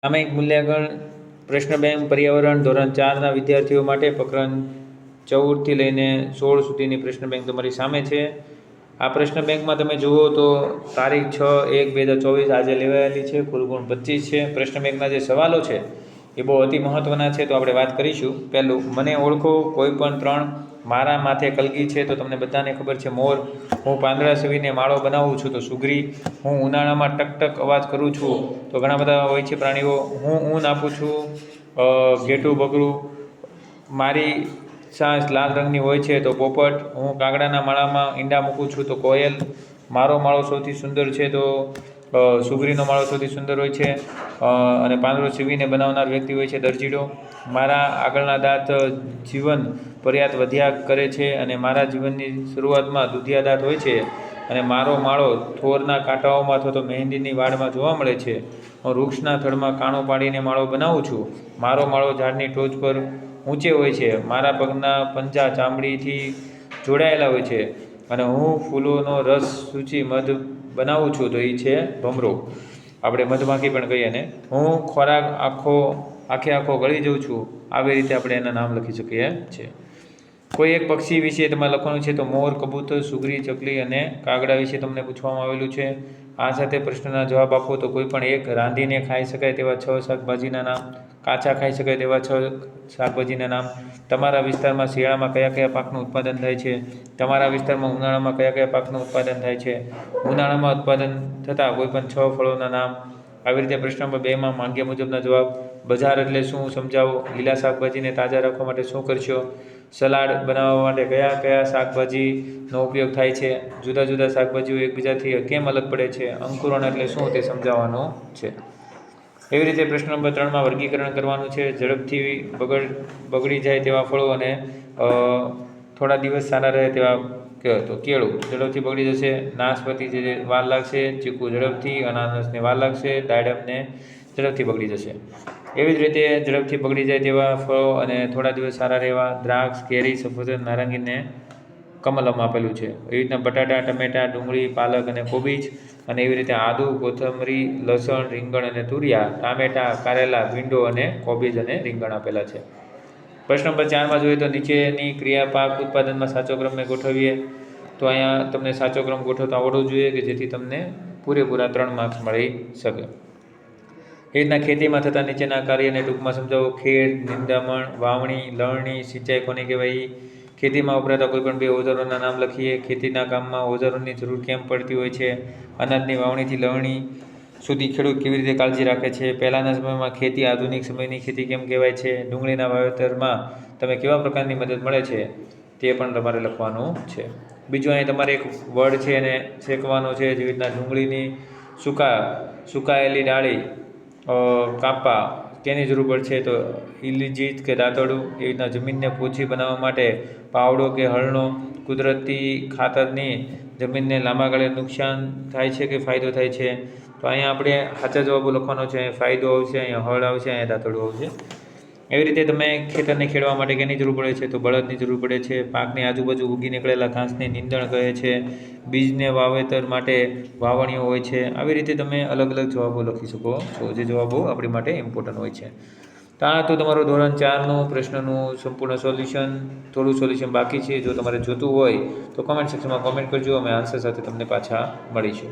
સામયિક મૂલ્યાંકન પ્રશ્ન બેંક પર્યાવરણ ધોરણ 4ના વિદ્યાર્થીઓ માટે પ્રકરણ 14થી લઈને 16 સુધીની પ્રશ્ન બેંક તમારી સામે છે। આ પ્રશ્ન બેંકમાં તમે જુઓ તો તારીખ 6/1/2024 આજે લેવાયેલી છે। કુલ ગુણ 25 છે। પ્રશ્ન બેંકના જે સવાલો છે એ બહુ અતિ મહત્ત્વના છે, તો આપણે વાત કરીશું। પહેલું, મને ઓળખો, કોઈ પણ 3, મારા માથે કલગી છે, તો તમને બધાને ખબર છે મોર। હું પાંદડા સીવીને માળો બનાવું છું, તો સુગરી। હું ઉનાળામાં ટક ટક અવાજ કરું છું, તો ઘણા બધા હોય છે પ્રાણીઓ। હું ઊન આપું છું, ઘેટું બગડું। મારી સાંસ લાલ રંગની હોય છે, તો પોપટ। હું કાગડાના માળામાં ઈંડા મૂકું છું, તો કોયલ। મારો માળો સૌથી સુંદર છે, તો સુગરીનો માળો સૌથી સુંદર હોય છે, અને પાંદડો સીવીને બનાવનાર વ્યક્તિ હોય છે દરજીડો। મારા આગળના દાંત જીવન પર્યાપ્ત વધ્યા કરે છે, અને મારા જીવનની શરૂઆતમાં દુધિયા દાંત હોય છે, અને મારો માળો થોરના કાંટાઓમાં અથવા તો મહેંદીની વાડમાં જોવા મળે છે। હું વૃક્ષના થડમાં કાણો પાડીને માળો બનાવું છું। મારો માળો ઝાડની ટોચ પર ઊંચે હોય છે। મારા પગના પંજા ચામડીથી જોડાયેલા હોય છે, અને હું ફૂલોનો રસ સૂચી મધ બનાવું છું, તો એ છે ભમરો, આપણે મધમાખી પણ કહીએ ને। હું ખોરાક આખો ગળી જાઉં છું। આવી રીતે આપણે એના નામ લખી શકીએ છીએ। કોઈ એક પક્ષી વિશે તમારે લખવાનું છે, તો મોર, કબૂતર, સુગરી, ચકલી અને કાગડા વિશે તમને પૂછવામાં આવેલું છે। આ સાથે પ્રશ્નના જવાબ આપો। તો કોઈ પણ એક, રાંધીને ખાઈ શકાય તેવા 6 શાકભાજીના નામ। કાચા ખાઈ શકાય તેવા 6 શાકભાજીના નામ। તમારા વિસ્તારમાં શિયાળામાં કયા કયા પાકનું ઉત્પાદન થાય છે? તમારા વિસ્તારમાં ઉનાળામાં કયા કયા પાકનું ઉત્પાદન થાય છે? ઉનાળામાં ઉત્પાદન થતા કોઈ પણ 6 ફળોના નામ। આવી રીતે પ્રશ્ન નંબર 2માં માંગ્યા મુજબના જવાબ। બજાર એટલે શું સમજાવો। લીલા શાકભાજીને તાજા રાખવા માટે શું કરશો? સલાડ બનાવવા માટે કયા કયા શાકભાજીનો ઉપયોગ થાય છે? જુદા જુદા શાકભાજીઓ એકબીજાથી કેમ અલગ પડે છે? અંકુરણ એટલે શું તે સમજાવવાનું છે। એવી રીતે પ્રશ્ન નંબર 3માં વર્ગીકરણ કરવાનું છે। ઝડપથી બગડી જાય તેવા ફળો અને થોડા દિવસ સારા રહે તેવા કયો? તો કેળું ઝડપથી બગડી જશે। નાશપતિ જે વાર લાગશે। ચીકુ ઝડપથી। અનાનસને વાર લાગશે। દાડમને ઝડપથી બગડી જશે। એવી જ રીતે ઝડપથી બગડી જાય તેવા ફળો અને થોડા દિવસ સારા રહેવા દ્રાક્ષ, કેરી, સફરજન, નારંગીને કમલમ આપેલું છે। એવી રીતના બટાટા, ટમેટાં, ડુંગળી, પાલક અને કોબીજ, અને એવી રીતે આદુ, કોથમરી, લસણ, રીંગણ અને તુરિયા, ટામેટાં, કારેલા, ભીંડો અને કોબીજ અને રીંગણ આપેલા છે। પ્રશ્ન નંબર 4માં જોઈએ તો નીચેની ક્રિયા પાક ઉત્પાદનમાં સાચો ક્રમને ગોઠવીએ। તો અહીંયા તમને સાચો ક્રમ ગોઠવતા આવડવું જોઈએ કે જેથી તમને પૂરેપૂરા 3 માર્ક્સ મળી શકે। એ રીતના ખેતીમાં થતા નીચેના કાર્યને ટૂંકમાં સમજાવો। ખેડ, નિંદામણ, વાવણી, લણણી, સિંચાઈ કોને કહેવાય? ખેતીમાં વપરાતા કોઈપણ 2 ઓજારોના નામ લખીએ। ખેતીના કામમાં ઓજારોની જરૂર કેમ પડતી હોય છે? અનાજની વાવણીથી લણણી સુધી ખેડૂત કેવી રીતે કાળજી રાખે છે? પહેલાંના સમયમાં ખેતી આધુનિક સમયની ખેતી કેમ કહેવાય છે? ડુંગળીના વાવેતરમાં તમે કેવા પ્રકારની મદદ મળે છે? તે પણ તમારે લખવાનું છે। બીજું અહીં તમારે એક વડ છે એને શેકવાનો છે। જેવી રીતના ડુંગળીની સુકાયેલી ડાળી કાપવા તેની જરૂર પડશે, તો ઇલીજીત કે દાંતરડું। એવી રીતના જમીનને પોચી બનાવવા માટે પાવડો કે હળનો। કુદરતી ખાતરની જમીનને લાંબા ગાળે નુકસાન થાય છે કે ફાયદો થાય છે? તો અહીંયા આપણે સાચા જવાબો લખવાનો છે। અહીંયા ફાયદો આવશે, અહીંયા હળ આવશે, અહીંયા દાંતરડું આવશે। એવી રીતે તમે ખેતરને ખેડવા માટે કેની જરૂર પડે છે? તો બળદની જરૂર પડે છે। પાકની આજુબાજુ ઉગી નીકળેલા ઘાસને નીંદણ કહે છે। બીજને વાવેતર માટે વાવણીઓ હોય છે। આવી રીતે તમે અલગ અલગ જવાબો લખી શકો છો, જે જવાબો આપણી માટે ઇમ્પોર્ટન્ટ હોય છે। તો આ તો તમારું ધોરણ 4નું પ્રશ્નનું સંપૂર્ણ સોલ્યુશન। થોડું સોલ્યુશન બાકી છે, જો તમારે જોતું હોય તો કોમેન્ટ સેક્શનમાં કોમેન્ટ કરજો, અમે આન્સર સાથે તમને પાછા મળીશું।